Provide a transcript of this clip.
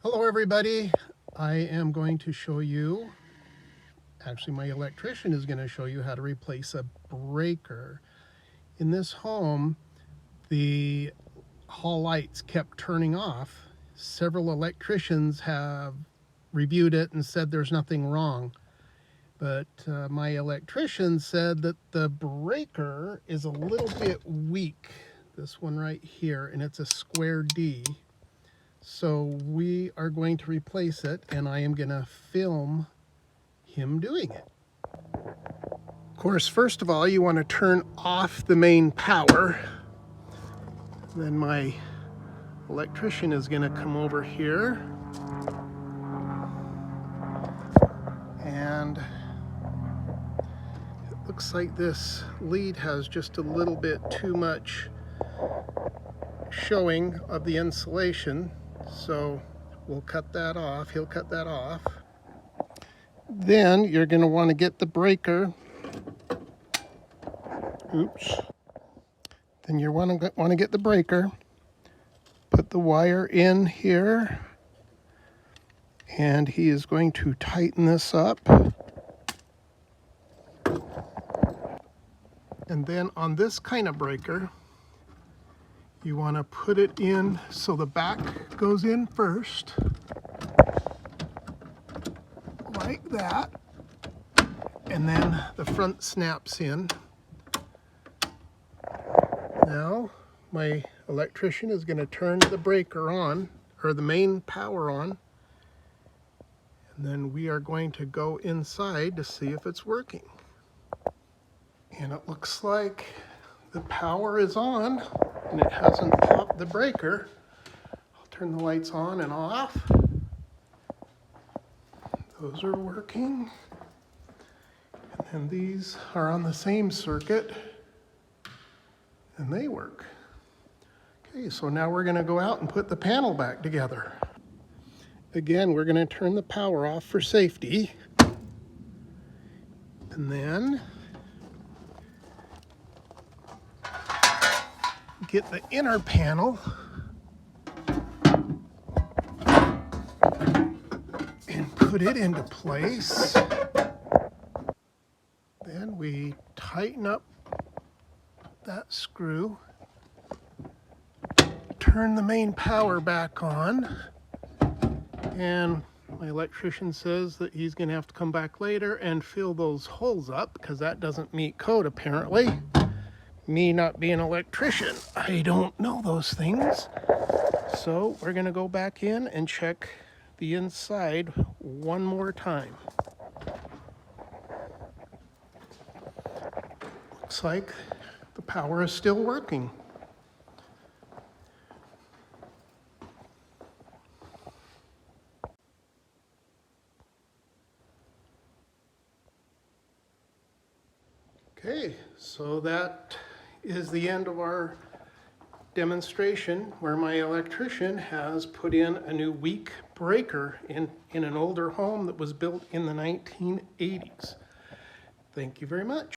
Hello everybody. I am going to show you, actually my electrician is going to show you how to replace a breaker. In this home, the hall lights kept turning off. Several electricians have reviewed it and said there's nothing wrong. But my electrician said that the breaker is a little bit weak. This one right here, and it's a square D. So we are going to replace it, and I am going to film him doing it. Of course, first of all, you want to turn off the main power. Then my electrician is going to come over here. And it looks like this lead has just a little bit too much showing of the insulation. So we'll cut that off. He'll cut that off. Then you're going to want to get the breaker. Oops. Then you want to get the breaker. Put the wire in here. And he is going to tighten this up. And then on this kind of breaker, you want to put it in so the back goes in first, like that, and then the front snaps in. Now my electrician is going to turn the breaker on, or the main power on, and then we are going to go inside to see if it's working. And it looks like the power is on, and it hasn't popped the breaker. I'll turn the lights on and off. Those are working. And then these are on the same circuit, and they work. Okay, so now we're going to go out and put the panel back together. Again, we're going to turn the power off for safety. And then get the inner panel and put it into place. Then we tighten up that screw, turn the main power back on, and my electrician says that he's going to have to come back later and fill those holes up because that doesn't meet code apparently. Me not being an electrician, I don't know those things. So we're going to go back in and check the inside one more time. Looks like the power is still working. Okay, so that is the end of our demonstration where my electrician has put in a new weak breaker in an older home that was built in the 1980s. Thank you very much.